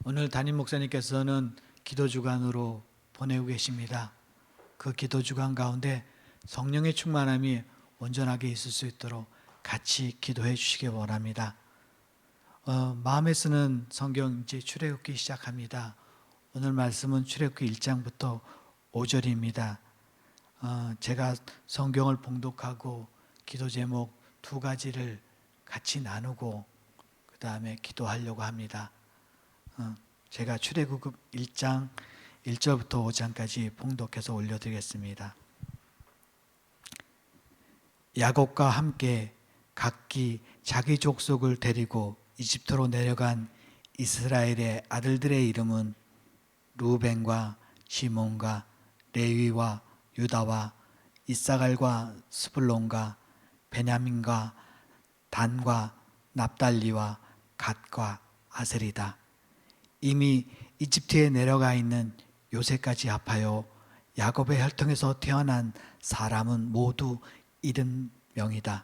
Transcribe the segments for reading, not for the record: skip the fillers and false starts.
오늘 담임 목사님께서는 기도 주간으로 보내고 계십니다. 그 기도 주간 가운데 성령의 충만함이 온전하게 있을 수 있도록 같이 기도해 주시기 바랍니다. 마음에 쓰는 성경 이제 출애굽기 시작합니다. 오늘 말씀은 출애굽기 1장부터 5절입니다. 제가 성경을 봉독하고 기도 제목 두 가지를 같이 나누고 그 다음에 기도하려고 합니다. 제가 출애굽 1장 1절부터 5장까지 봉독해서 올려드리겠습니다. 야곱과 함께 각기 자기 족속을 데리고 이집트로 내려간 이스라엘의 아들들의 이름은 루벤과 시몬과 레위와 유다와 이사갈과 스불론과 베냐민과 단과 납달리와 갓과 아셀이다. 이미 이집트에 내려가 있는 요셉까지 합하여 야곱의 혈통에서 태어난 사람은 모두 70명이다.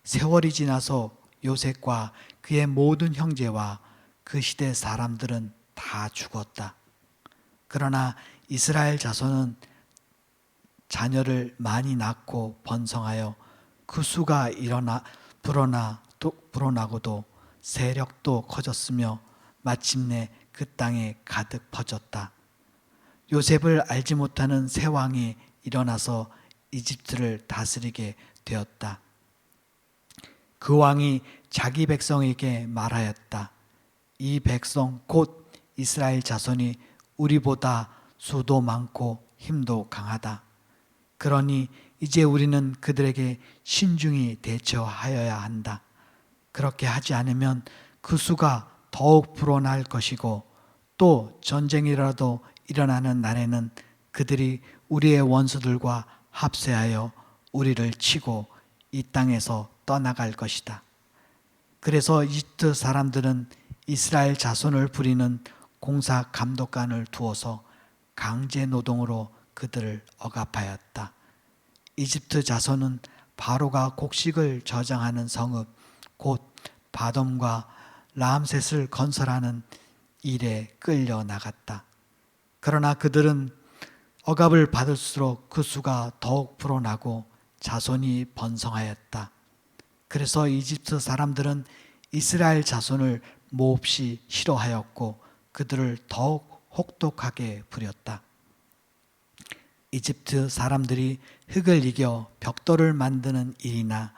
세월이 지나서 요셉과 그의 모든 형제와 그 시대 사람들은 다 죽었다. 그러나 이스라엘 자손은 자녀를 많이 낳고 번성하여 그 수가 불어나고도 세력도 커졌으며 마침내 그 땅에 가득 퍼졌다. 요셉을 알지 못하는 새 왕이 일어나서 이집트를 다스리게 되었다. 그 왕이 자기 백성에게 말하였다. 이 백성 곧 이스라엘 자손이 우리보다 수도 많고 힘도 강하다. 그러니 이제 우리는 그들에게 신중히 대처하여야 한다. 그렇게 하지 않으면 그 수가 더욱 불어날 것이고 또 전쟁이라도 일어나는 날에는 그들이 우리의 원수들과 합세하여 우리를 치고 이 땅에서 떠나갈 것이다. 그래서 이집트 사람들은 이스라엘 자손을 부리는 공사 감독관을 두어서 강제 노동으로 그들을 억압하였다. 이집트 자손은 바로가 곡식을 저장하는 성읍 곧 바돔과 람셋을 건설하는 일에 끌려 나갔다. 그러나 그들은 억압을 받을수록 그 수가 더욱 불어나고 자손이 번성하였다. 그래서 이집트 사람들은 이스라엘 자손을 몹시 싫어하였고 그들을 더욱 혹독하게 부렸다. 이집트 사람들이 흙을 이겨 벽돌을 만드는 일이나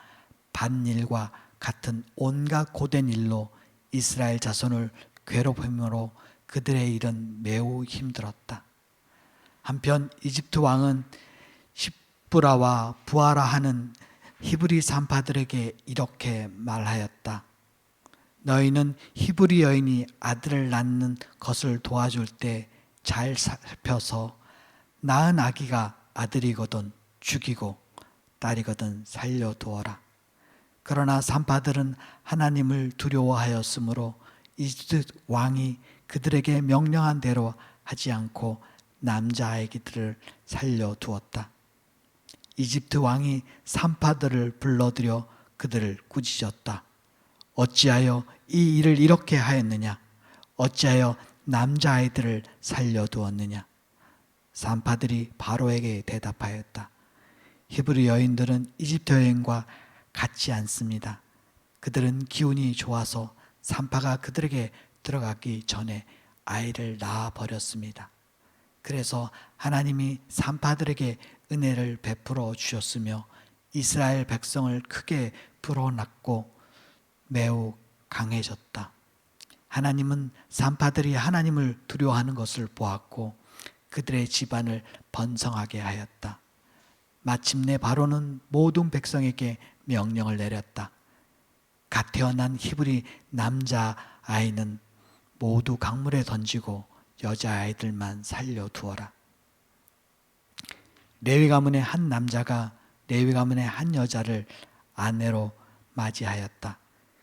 밭일과 같은 온갖 고된 일로 이스라엘 자손을 괴롭힘으로 그들의 일은 매우 힘들었다. 한편 이집트 왕은 십부라와 부하라 하는 히브리 산파들에게 이렇게 말하였다. 너희는 히브리 여인이 아들을 낳는 것을 도와줄 때 잘 살펴서 낳은 아기가 아들이거든 죽이고 딸이거든 살려두어라. 그러나 산파들은 하나님을 두려워하였으므로 이집트 왕이 그들에게 명령한 대로 하지 않고 남자아기들을 살려두었다. 이집트 왕이 산파들을 불러들여 그들을 꾸짖었다. 어찌하여 이 일을 이렇게 하였느냐? 어찌하여 남자아이들을 살려두었느냐? 산파들이 바로에게 대답하였다. 히브리 여인들은 이집트 여인과 같지 않습니다. 그들은 기운이 좋아서 산파가 그들에게 들어가기 전에 아이를 낳아 버렸습니다. 그래서 하나님이 산파들에게 은혜를 베풀어 주셨으며 이스라엘 백성을 크게 불어넣고 매우 강해졌다. 하나님은 산파들이 하나님을 두려워하는 것을 보았고 그들의 집안을 번성하게 하였다. 마침내 바로는 모든 백성에게 명령을 내렸다. 갓 태어난 히브리 남자 아이는 모두 강물에 던지고 여자아이들만 살려두어라. 레위 가문의 한 남자가 레위 가문의 한 여자를 아내로 맞이하였다.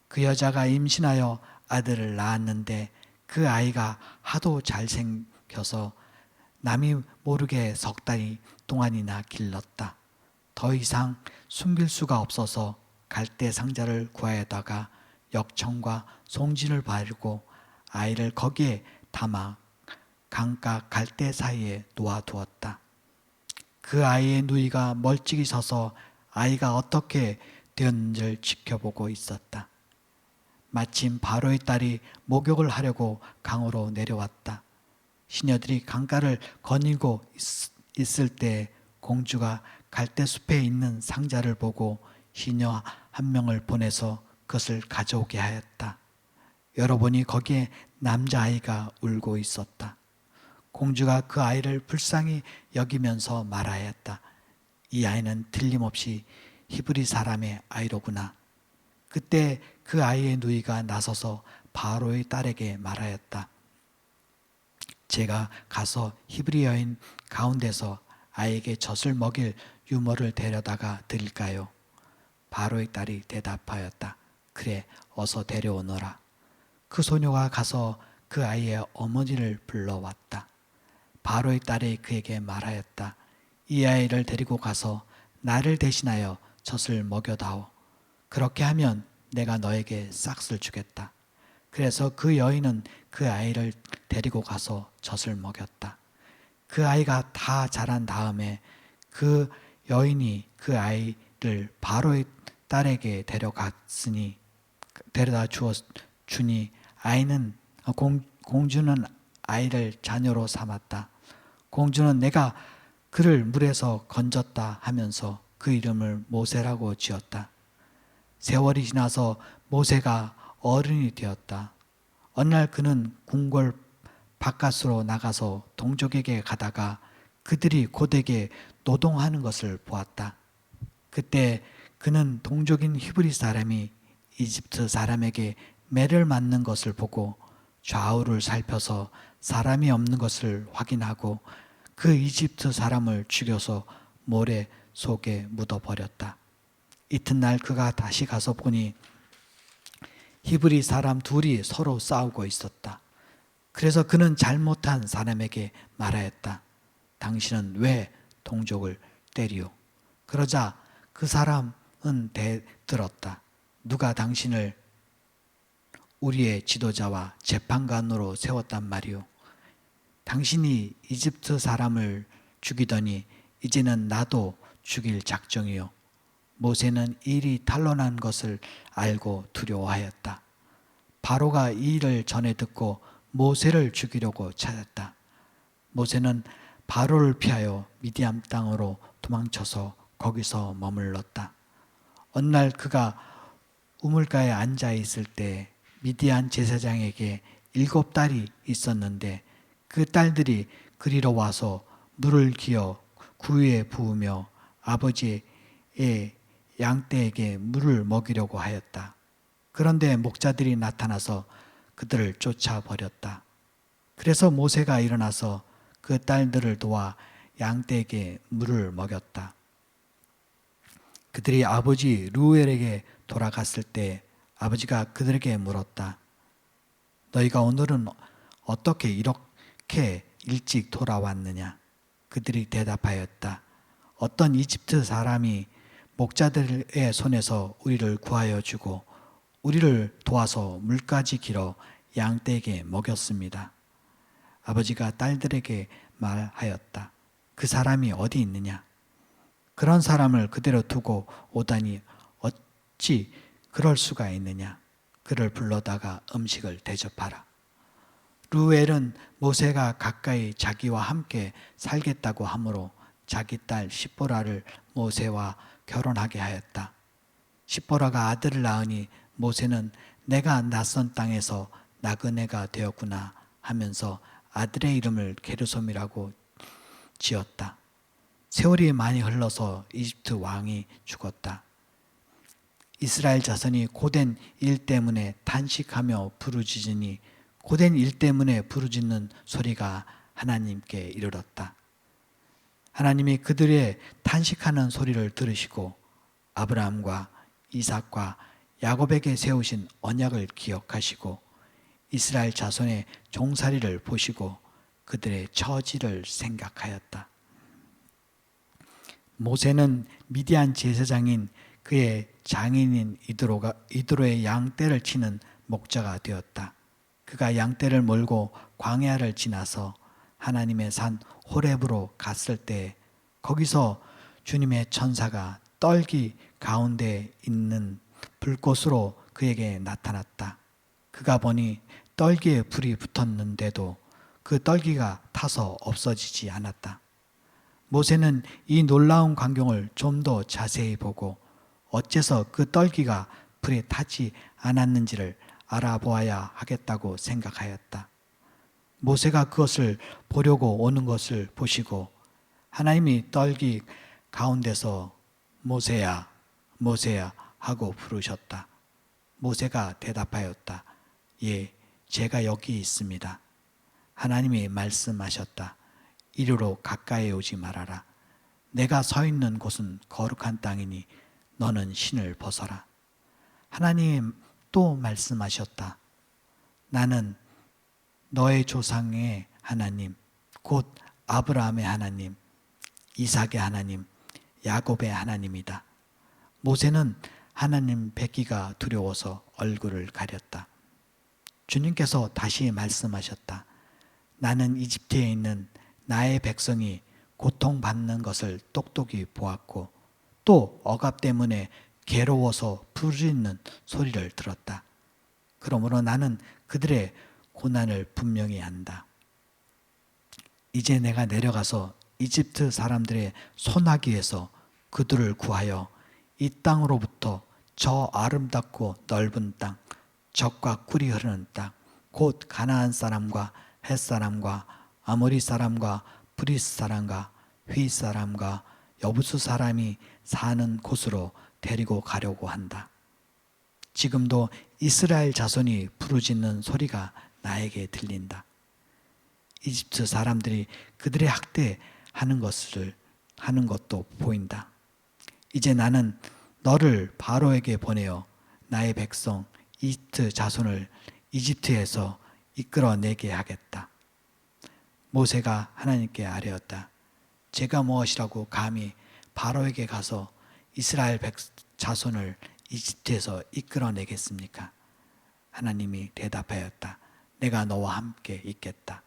그 여자가 임신하여 아들을 낳았는데 그 아이가 하도 잘생겨서 남이 모르게 석 달 동안이나 길렀다. 더 이상 숨길 수가 없어서 갈대 상자를 구하여다가 역청과 송진을 바르고 아이를 거기에 담아 강가 갈대 사이에 놓아두었다. 그 아이의 누이가 멀찍이 서서 아이가 어떻게 되었는지를 지켜보고 있었다. 마침 바로의 딸이 목욕을 하려고 강으로 내려왔다. 시녀들이 강가를 거닐고 있을 때 공주가 갈대숲에 있는 상자를 보고 시녀 한 명을 보내서 그것을 가져오게 하였다. 열어보니 거기에 남자아이가 울고 있었다. 공주가 그 아이를 불쌍히 여기면서 말하였다. 이 아이는 틀림없이 히브리 사람의 아이로구나. 그때 그 아이의 누이가 나서서 바로의 딸에게 말하였다. 제가 가서 히브리 여인 가운데서 아이에게 젖을 먹일 유모를 데려다가 드릴까요? 바로의 딸이 대답하였다. 그래, 어서 데려오너라. 그 소녀가 가서 그 아이의 어머니를 불러왔다. 바로의 딸이 그에게 말하였다. 이 아이를 데리고 가서 나를 대신하여 젖을 먹여다오. 그렇게 하면 내가 너에게 싹을 주겠다. 그래서 그 여인은 그 아이를 데리고 가서 젖을 먹였다. 그 아이가 다 자란 다음에 그 여인이 그 아이를 바로의 딸에게 데려다 주니 공주는 아이를 자녀로 삼았다. 공주는 내가 그를 물에서 건졌다 하면서 그 이름을 모세라고 지었다. 세월이 지나서 모세가 어른이 되었다. 어느 날 그는 궁궐 바깥으로 나가서 동족에게 가다가 그들이 고되게 노동하는 것을 보았다. 그때 그는 동족인 히브리 사람이 이집트 사람에게 매를 맞는 것을 보고 좌우를 살펴서 사람이 없는 것을 확인하고 그 이집트 사람을 죽여서 모래 속에 묻어버렸다. 이튿날 그가 다시 가서 보니 히브리 사람 둘이 서로 싸우고 있었다. 그래서 그는 잘못한 사람에게 말하였다. 당신은 왜 동족을 때리오? 그러자 그 사람은 대들었다. 누가 당신을 우리의 지도자와 재판관으로 세웠단 말이오? 당신이 이집트 사람을 죽이더니 이제는 나도 죽일 작정이요. 모세는 이 일이 탄로난 것을 알고 두려워하였다. 바로가 이 일을 전해 듣고 모세를 죽이려고 찾았다. 모세는 바로를 피하여 미디안 땅으로 도망쳐서 거기서 머물렀다. 어느 날 그가 우물가에 앉아 있을 때 미디안 제사장에게 7딸이 있었는데 그 딸들이 그리로 와서 물을 기어 구유에 부으며 아버지의 양떼에게 물을 먹이려고 하였다. 그런데 목자들이 나타나서 그들을 쫓아버렸다. 그래서 모세가 일어나서 그 딸들을 도와 양떼에게 물을 먹였다. 그들이 아버지 루엘에게 돌아갔을 때 아버지가 그들에게 물었다. 너희가 오늘은 어떻게 이렇게 일찍 돌아왔느냐? 그들이 대답하였다. 어떤 이집트 사람이 목자들의 손에서 우리를 구하여 주고 우리를 도와서 물까지 길어 양떼에게 먹였습니다. 아버지가 딸들에게 말하였다. 그 사람이 어디 있느냐? 그런 사람을 그대로 두고 오다니 어찌 그럴 수가 있느냐? 그를 불러다가 음식을 대접하라. 루엘은 모세가 가까이 자기와 함께 살겠다고 하므로 자기 딸 십보라를 모세와 결혼하게 하였다. 십보라가 아들을 낳으니 모세는 내가 낯선 땅에서 나그네가 되었구나 하면서 아들의 이름을 게르솜이라고 지었다. 세월이 많이 흘러서 이집트 왕이 죽었다. 이스라엘 자손이 고된 일 때문에 탄식하며 부르짖으니 고된 일 때문에 부르짖는 소리가 하나님께 이르렀다. 하나님이 그들의 탄식하는 소리를 들으시고 아브라함과 이삭과 야곱에게 세우신 언약을 기억하시고 이스라엘 자손의 종살이를 보시고 그들의 처지를 생각하였다. 모세는 미디안 제사장인 그의 장인인 이드로의 양떼를 치는 목자가 되었다. 그가 양떼를 몰고 광야를 지나서 하나님의 산 호렙으로 갔을 때 거기서 주님의 천사가 떨기 가운데 있는 불꽃으로 그에게 나타났다. 그가 보니 떨기에 불이 붙었는데도 그 떨기가 타서 없어지지 않았다. 모세는 이 놀라운 광경을 좀 더 자세히 보고 어째서 그 떨기가 불에 타지 않았는지를 알아보아야 하겠다고 생각하였다. 모세가 그것을 보려고 오는 것을 보시고 하나님이 떨기 가운데서 모세야, 모세야 하고 부르셨다. 모세가 대답하였다. 예, 제가 여기 있습니다. 하나님이 말씀하셨다. 이리로 가까이 오지 말아라. 내가 서 있는 곳은 거룩한 땅이니 너는 신을 벗어라. 하나님 또 말씀하셨다. 나는 너의 조상의 하나님, 곧 아브라함의 하나님, 이삭의 하나님, 야곱의 하나님이다. 모세는 하나님 뵙기가 두려워서 얼굴을 가렸다. 주님께서 다시 말씀하셨다. 나는 이집트에 있는 나의 백성이 고통받는 것을 똑똑히 보았고 또 억압 때문에 괴로워서 부르짖는 소리를 들었다. 그러므로 나는 그들의 고난을 분명히 안다. 이제 내가 내려가서 이집트 사람들의 손아귀에서 그들을 구하여 이 땅으로부터 저 아름답고 넓은 땅, 젖과 꿀이 흐르는 땅, 곧 가나안 사람과 헷 사람과 아모리 사람과 브리스 사람과 휘 사람과 여부수 사람이 사는 곳으로 데리고 가려고 한다. 지금도 이스라엘 자손이 부르짖는 소리가 나에게 들린다. 이집트 사람들이 그들의 학대하는 것도 보인다. 이제 나는 너를 바로에게 보내어 나의 백성 이집트 자손을 이집트에서 이끌어내게 하겠다. 모세가 하나님께 아뢰었다. 제가 무엇이라고 감히 바로에게 가서 이스라엘 자손을 이집트에서 이끌어내겠습니까? 하나님이 대답하였다. 내가 너와 함께 있겠다.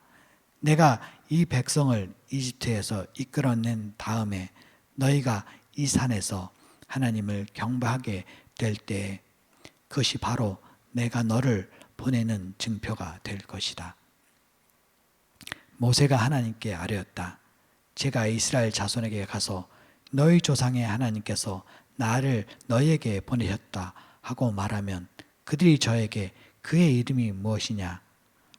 내가 이 백성을 이집트에서 이끌어낸 다음에 너희가 이 산에서 하나님을 경배하게 될 때에 그것이 바로 내가 너를 보내는 증표가 될 것이다. 모세가 하나님께 아뢰었다. 제가 이스라엘 자손에게 가서 너희 조상의 하나님께서 나를 너희에게 보내셨다 하고 말하면 그들이 저에게 그의 이름이 무엇이냐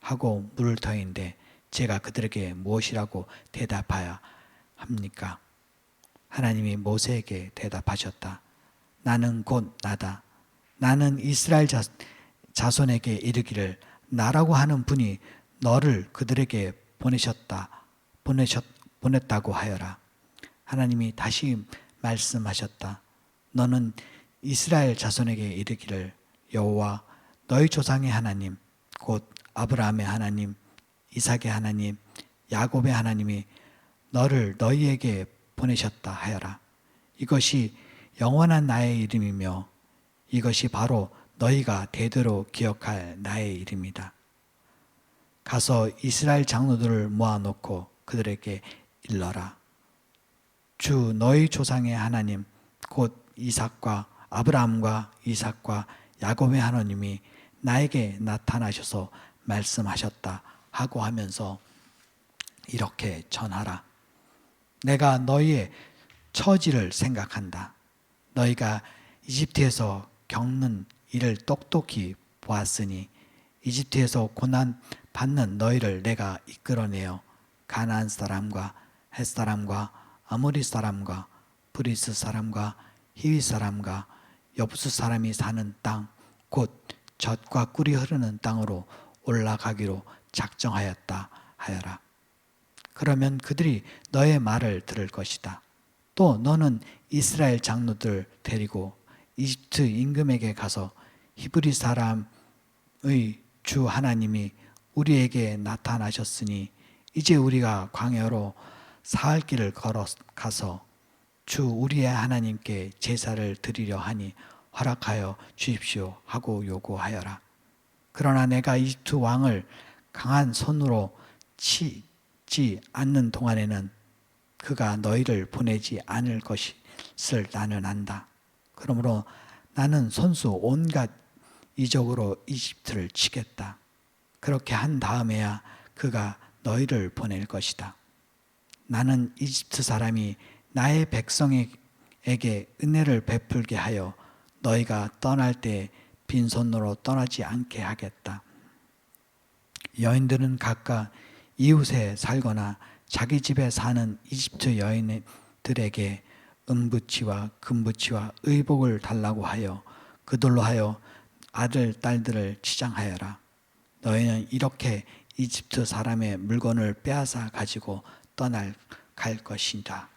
하고 물을 터인데 제가 그들에게 무엇이라고 대답하야 합니까? 하나님이 모세에게 대답하셨다. 나는 곧 나다. 나는 이스라엘 자손에게 이르기를 나라고 하는 분이 너를 그들에게 보냈다고 하여라. 하나님이 다시 말씀하셨다. 너는 이스라엘 자손에게 이르기를 여호와 너희 조상의 하나님 곧 아브라함의 하나님 이삭의 하나님 야곱의 하나님이 너를 너희에게 보내셨다 하여라. 이것이 영원한 나의 이름이며 이것이 바로 너희가 대대로 기억할 나의 이름이다. 가서 이스라엘 장로들을 모아놓고 그들에게 일러라. 주 너희 조상의 하나님 곧 이삭과 아브라함과 이삭과 야곱의 하나님이 나에게 나타나셔서 말씀하셨다 하고 하면서 이렇게 전하라. 내가 너희의 처지를 생각한다. 너희가 이집트에서 겪는 일을 똑똑히 보았으니 이집트에서 고난 받는 너희를 내가 이끌어내어 가나안 사람과 헷 사람과 아모리 사람과 브리스 사람과 히위 사람과 여부수 사람이 사는 땅 곧 젖과 꿀이 흐르는 땅으로 올라가기로 작정하였다 하여라. 그러면 그들이 너의 말을 들을 것이다. 또 너는 이스라엘 장로들 데리고 이집트 임금에게 가서 히브리 사람의 주 하나님이 우리에게 나타나셨으니 이제 우리가 광야로 사흘 길을 걸어가서 주 우리의 하나님께 제사를 드리려 하니 허락하여 주십시오 하고 요구하여라. 그러나 내가 이집트 왕을 강한 손으로 치지 않는 동안에는 그가 너희를 보내지 않을 것을 나는 안다. 그러므로 나는 손수 온갖 이적으로 이집트를 치겠다. 그렇게 한 다음에야 그가 너희를 보낼 것이다. 나는 이집트 사람이 나의 백성에게 은혜를 베풀게 하여 너희가 떠날 때 빈손으로 떠나지 않게 하겠다. 여인들은 각각 이웃에 살거나 자기 집에 사는 이집트 여인들에게 은부치와 금부치와 의복을 달라고 하여 그들로 하여 아들, 딸들을 치장하여라. 너희는 이렇게 이집트 사람의 물건을 빼앗아 가지고 갈 것이다.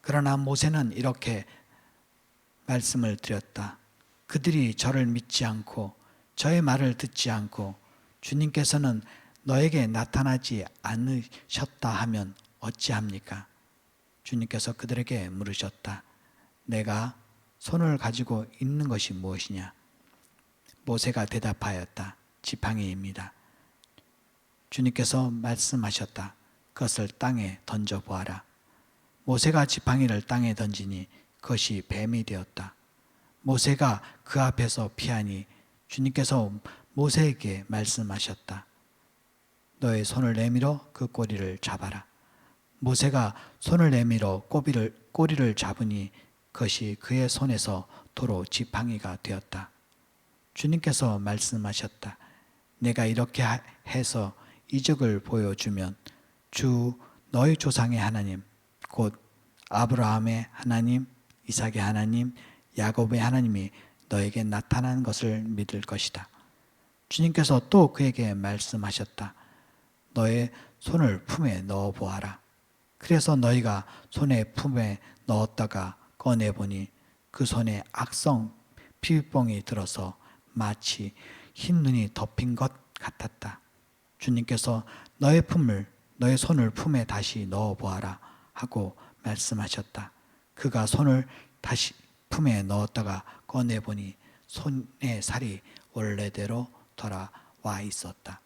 그러나 모세는 이렇게 말씀을 드렸다. 그들이 저를 믿지 않고 저의 말을 듣지 않고 주님께서는 너에게 나타나지 않으셨다 하면 어찌합니까? 주님께서 그들에게 물으셨다. 내가 손을 가지고 있는 것이 무엇이냐? 모세가 대답하였다. 지팡이입니다. 주님께서 말씀하셨다. 그것을 땅에 던져보아라. 모세가 지팡이를 땅에 던지니 그것이 뱀이 되었다. 모세가 그 앞에서 피하니 주님께서 모세에게 말씀하셨다. 너의 손을 내밀어 그 꼬리를 잡아라. 모세가 손을 내밀어 꼬리를 잡으니 그것이 그의 손에서 도로 지팡이가 되었다. 주님께서 말씀하셨다. 내가 이렇게 해서 이적을 보여주면 주 너희 조상의 하나님 곧 아브라함의 하나님, 이삭의 하나님, 야곱의 하나님이 너에게 나타난 것을 믿을 것이다. 주님께서 또 그에게 말씀하셨다. 너의 손을 품에 넣어 보아라. 그래서 너희가 손에 품에 넣었다가 꺼내보니 그 손에 악성 피부병이 들어서 마치 흰 눈이 덮인 것 같았다. 주님께서 너의 손을 품에 다시 넣어 보아라 하고 말씀하셨다. 그가 손을 다시 품에 넣었다가 꺼내보니 손의 살이 원래대로 돌아와 있었다.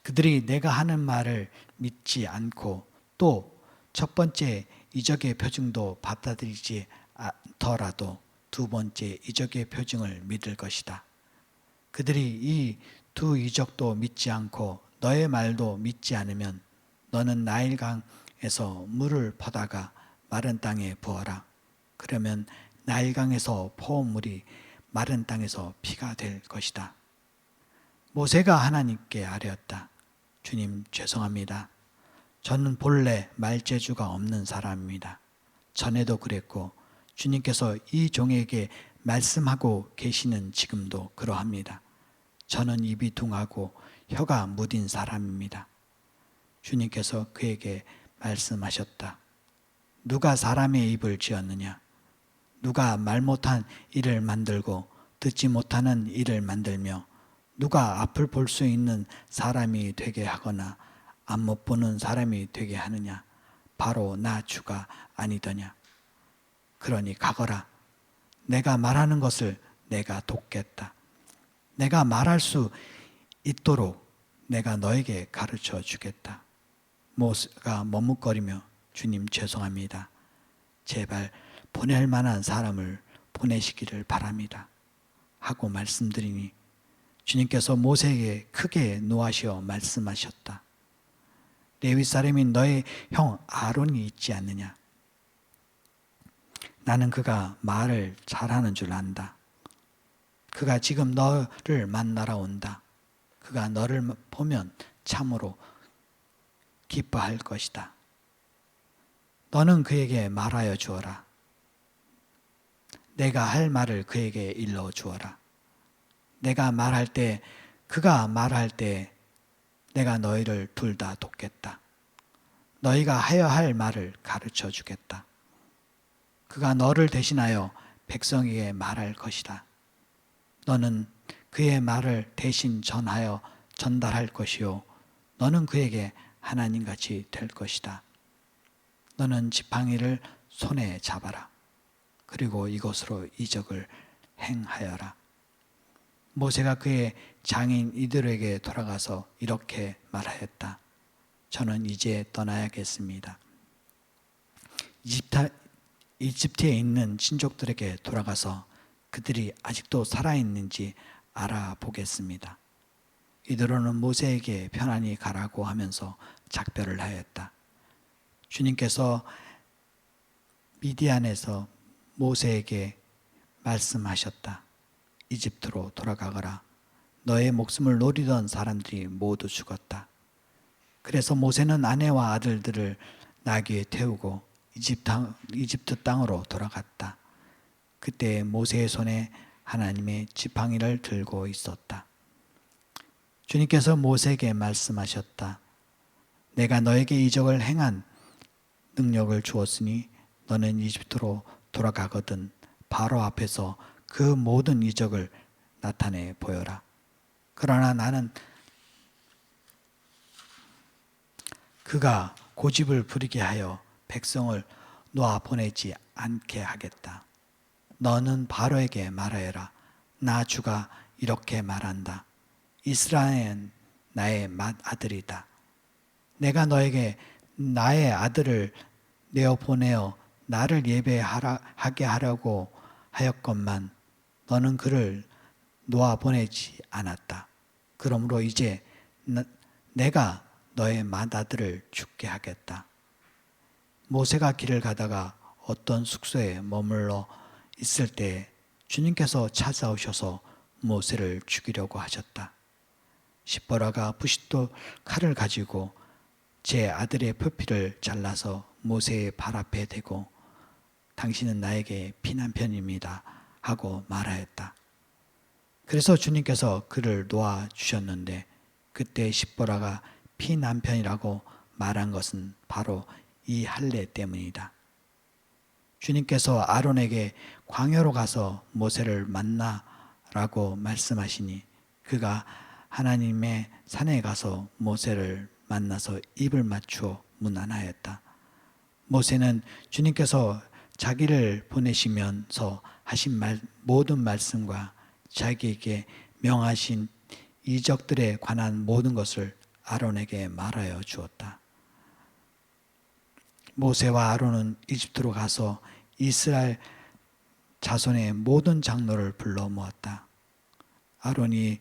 그들이 내가 하는 말을 믿지 않고 또 첫 번째 이적의 표징도 받아들이지 않더라도 두 번째 이적의 표징을 믿을 것이다. 그들이 이 두 이적도 믿지 않고 너의 말도 믿지 않으면 너는 나일강에서 물을 퍼다가 마른 땅에 부어라. 그러면 나일강에서 퍼온 물이 마른 땅에서 피가 될 것이다. 모세가 하나님께 아뢰었다. 주님 죄송합니다. 저는 본래 말재주가 없는 사람입니다. 전에도 그랬고 주님께서 이 종에게 말씀하고 계시는 지금도 그러합니다. 저는 입이 둥하고 혀가 무딘 사람입니다. 주님께서 그에게 말씀하셨다. 누가 사람의 입을 지었느냐? 누가 말 못한 이를 만들고 듣지 못하는 이를 만들며 누가 앞을 볼 수 있는 사람이 되게 하거나 앞 못 보는 사람이 되게 하느냐? 바로 나 주가 아니더냐? 그러니 가거라. 내가 말하는 것을 내가 돕겠다. 내가 말할 수 있도록 내가 너에게 가르쳐 주겠다. 모세가 머뭇거리며 주님 죄송합니다. 제발 보낼 만한 사람을 보내시기를 바랍니다. 하고 말씀드리니 주님께서 모세에게 크게 노하시어 말씀하셨다. 레위 사람인 너의 형 아론이 있지 않느냐? 나는 그가 말을 잘하는 줄 안다. 그가 지금 너를 만나러 온다. 그가 너를 보면 참으로 기뻐할 것이다. 너는 그에게 말하여 주어라. 내가 할 말을 그에게 일러 주어라. 내가 말할 때, 그가 말할 때 내가 너희를 둘 다 돕겠다. 너희가 하여야 할 말을 가르쳐 주겠다. 그가 너를 대신하여 백성에게 말할 것이다. 너는 그의 말을 대신 전달할 것이요. 너는 그에게 하나님같이 될 것이다. 너는 지팡이를 손에 잡아라. 그리고 이것으로 이적을 행하여라. 모세가 그의 장인 이들에게 돌아가서 이렇게 말하였다. 저는 이제 떠나야겠습니다. 이집트에 있는 친족들에게 돌아가서 그들이 아직도 살아있는지 알아보겠습니다. 이들로는 모세에게 편안히 가라고 하면서 작별을 하였다. 주님께서 미디안에서 모세에게 말씀하셨다. 이집트로 돌아가거라. 너의 목숨을 노리던 사람들이 모두 죽었다. 그래서 모세는 아내와 아들들을 나귀에 태우고 이집트 땅으로 돌아갔다. 그때 모세의 손에 하나님의 지팡이를 들고 있었다. 주님께서 모세에게 말씀하셨다. 내가 너에게 이적을 행한 능력을 주었으니 너는 이집트로 돌아가거든 바로 앞에서 그 모든 이적을 나타내 보여라. 그러나 나는 그가 고집을 부리게 하여 백성을 놓아 보내지 않게 하겠다. 너는 바로에게 말하여라. 나 주가 이렇게 말한다. 이스라엘은 나의 맏아들이다. 내가 너에게 나의 아들을 내어 보내어 나를 예배하게 하려고 하였건만 너는 그를 놓아 보내지 않았다. 그러므로 이제 내가 너의 맏아들을 죽게 하겠다. 모세가 길을 가다가 어떤 숙소에 머물러 있을 때 주님께서 찾아오셔서 모세를 죽이려고 하셨다. 십보라가 부싯돌 칼을 가지고 제 아들의 표피를 잘라서 모세의 발 앞에 대고 당신은 나에게 피난편입니다 하고 말하였다. 그래서 주님께서 그를 놓아 주셨는데 그때 십보라가 피난편이라고 말한 것은 바로 이 할례 때문이다. 주님께서 아론에게 광야로 가서 모세를 만나라고 말씀하시니 그가 하나님의 산에 가서 모세를 만나서 입을 맞추어 문안하였다. 모세는 주님께서 자기를 보내시면서 하신 모든 말씀과 자기에게 명하신 이적들에 관한 모든 것을 아론에게 말하여 주었다. 모세와 아론은 이집트로 가서 이스라엘 자손의 모든 장로를 불러 모았다. 아론이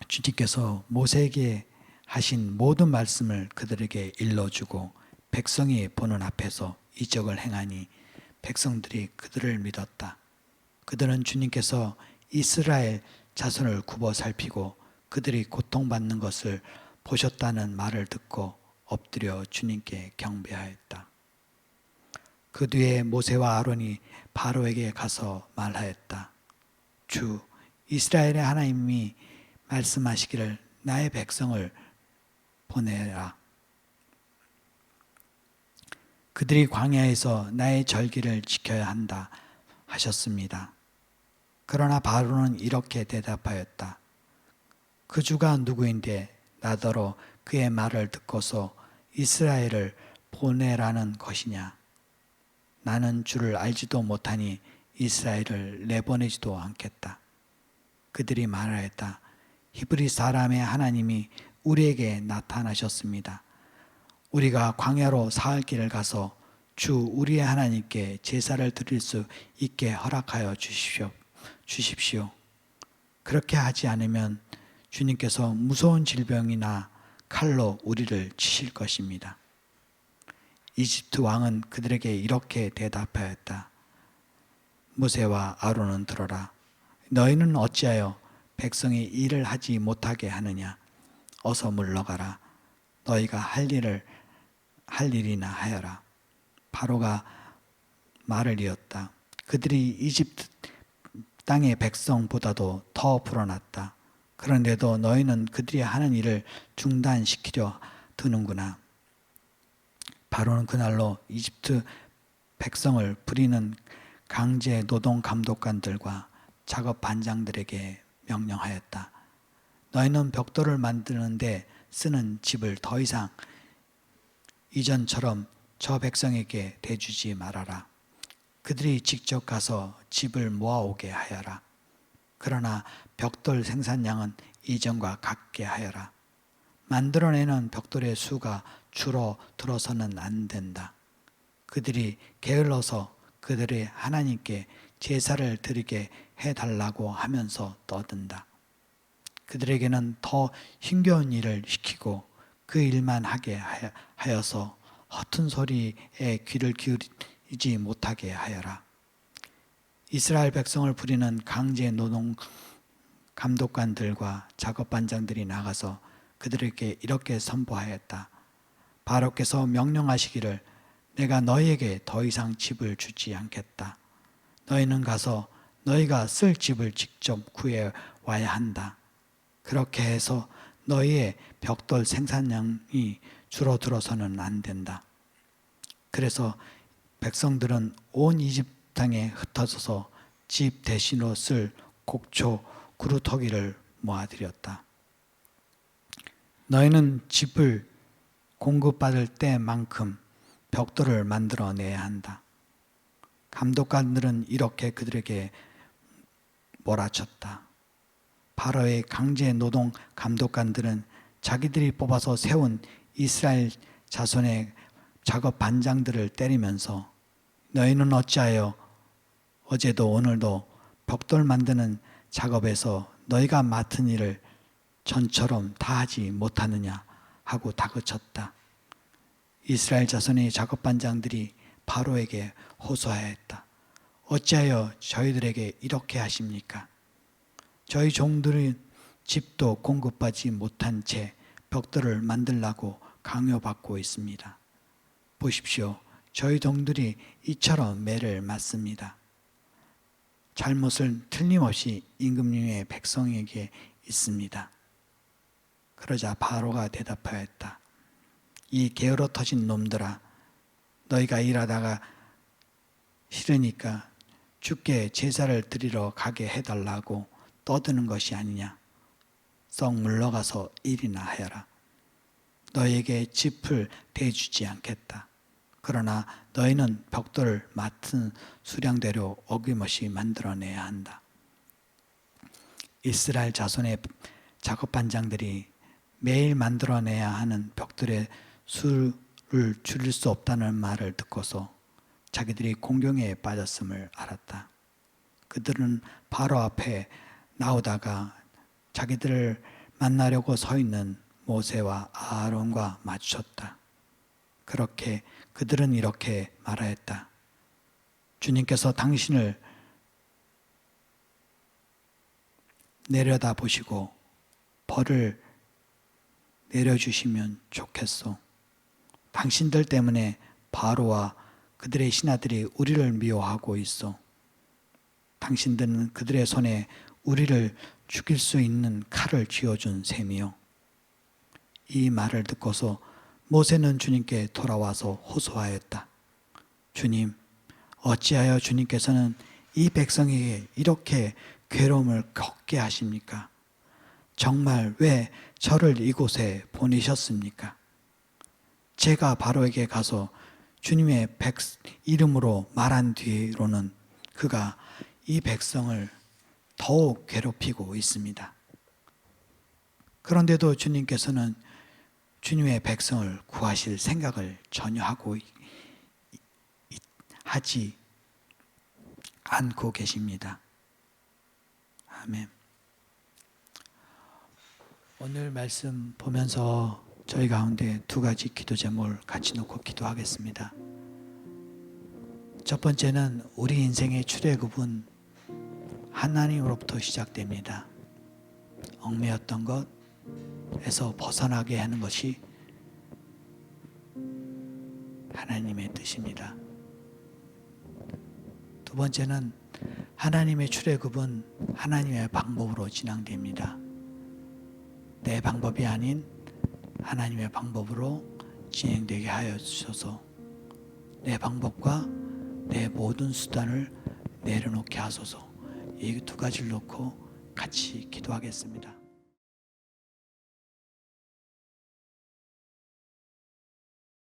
주님께서 모세에게 하신 모든 말씀을 그들에게 일러주고 백성이 보는 앞에서 이적을 행하니 백성들이 그들을 믿었다. 그들은 주님께서 이스라엘 자손을 굽어 살피고 그들이 고통받는 것을 보셨다는 말을 듣고 엎드려 주님께 경배하였다. 그 뒤에 모세와 아론이 바로에게 가서 말하였다. 주 이스라엘의 하나님이 말씀하시기를 나의 백성을 보내라. 그들이 광야에서 나의 절기를 지켜야 한다 하셨습니다. 그러나 바로는 이렇게 대답하였다. 그 주가 누구인데 나더러 그의 말을 듣고서 이스라엘을 보내라는 것이냐. 나는 주를 알지도 못하니 이스라엘을 내보내지도 않겠다. 그들이 말하였다. 히브리 사람의 하나님이 우리에게 나타나셨습니다. 우리가 광야로 사흘 길을 가서 주 우리의 하나님께 제사를 드릴 수 있게 허락하여 주십시오. 그렇게 하지 않으면 주님께서 무서운 질병이나 칼로 우리를 치실 것입니다. 이집트 왕은 그들에게 이렇게 대답하였다. 모세와 아론은 들어라. 너희는 어찌하여 백성이 일을 하지 못하게 하느냐. 어서 물러가라. 너희가 할 일이나 하여라. 바로가 말을 이었다. 그들이 이집트 땅의 백성보다도 더 불어났다. 그런데도 너희는 그들이 하는 일을 중단시키려 드는구나. 바로는 그날로 이집트 백성을 부리는 강제 노동 감독관들과 작업 반장들에게 명령하였다. 너희는 벽돌을 만드는데 쓰는 집을 더 이상 이전처럼 저 백성에게 대주지 말아라. 그들이 직접 가서 집을 모아오게 하여라. 그러나 벽돌 생산량은 이전과 같게 하여라. 만들어내는 벽돌의 수가 줄어들어서는 안 된다. 그들이 게을러서 그들의 하나님께 제사를 드리게 해달라고 하면서 떠든다. 그들에게는 더 힘겨운 일을 시키고 그 일만 하게 하여서 허튼 소리에 귀를 기울이지 못하게 하여라. 이스라엘 백성을 부리는 강제 노동 감독관들과 작업반장들이 나가서 그들에게 이렇게 선포하였다. 바로께서 명령하시기를 내가 너희에게 더 이상 집을 주지 않겠다. 너희는 가서 너희가 쓸 집을 직접 구해 와야 한다. 그렇게 해서 너희의 벽돌 생산량이 줄어들어서는 안 된다. 그래서 백성들은 온 이집 땅에 흩어져서 집 대신으로 쓸 곡초 그루터기를 모아들였다. 너희는 집을 공급받을 때만큼 벽돌을 만들어내야 한다. 감독관들은 이렇게 그들에게 몰아쳤다. 바로의 강제 노동 감독관들은 자기들이 뽑아서 세운 이스라엘 자손의 작업 반장들을 때리면서 너희는 어찌하여 어제도 오늘도 벽돌 만드는 작업에서 너희가 맡은 일을 전처럼 다 하지 못하느냐 하고 다그쳤다. 이스라엘 자손의 작업 반장들이 바로에게 호소하였다. 어찌하여 저희들에게 이렇게 하십니까? 저희 종들은 집도 공급받지 못한 채 벽돌을 만들라고 강요받고 있습니다. 보십시오. 저희 종들이 이처럼 매를 맞습니다. 잘못은 틀림없이 임금님의 백성에게 있습니다. 그러자 바로가 대답하였다. 이 게으러 터진 놈들아, 너희가 일하다가 싫으니까 주께 제사를 드리러 가게 해달라고 떠드는 것이 아니냐. 썩 물러가서 일이나 하여라. 너희에게 짚을 대주지 않겠다. 그러나 너희는 벽돌을 맡은 수량대로 어김없이 만들어내야 한다. 이스라엘 자손의 작업반장들이 매일 만들어내야 하는 벽돌의 수를 줄일 수 없다는 말을 듣고서 자기들이 공경에 빠졌음을 알았다. 그들은 바로 앞에 나오다가 자기들을 만나려고 서 있는 모세와 아론과 마주쳤다. 그렇게 그들은 이렇게 말하였다. 주님께서 당신을 내려다 보시고 벌을 내려주시면 좋겠소. 당신들 때문에 바로와 그들의 신하들이 우리를 미워하고 있어. 당신들은 그들의 손에 우리를 죽일 수 있는 칼을 쥐어준 셈이요. 이 말을 듣고서 모세는 주님께 돌아와서 호소하였다. 주님, 어찌하여 주님께서는 이 백성에게 이렇게 괴로움을 겪게 하십니까? 정말 왜 저를 이곳에 보내셨습니까? 제가 바로에게 가서 주님의 이름으로 말한 뒤로는 그가 이 백성을 더욱 괴롭히고 있습니다. 그런데도 주님께서는 주님의 백성을 구하실 생각을 전혀 하지 않고 계십니다. 아멘. 오늘 말씀 보면서 저희 가운데 두 가지 기도 제목을 같이 놓고 기도하겠습니다. 첫 번째는 우리 인생의 출애굽은 하나님으로부터 시작됩니다. 얽매였던 것에서 벗어나게 하는 것이 하나님의 뜻입니다. 두 번째는 하나님의 출애굽은 하나님의 방법으로 진행됩니다. 내 방법이 아닌 하나님의 방법으로 진행되게 하여 주셔서 내 방법과 내 모든 수단을 내려놓게 하소서. 이 두 가지를 놓고 같이 기도하겠습니다.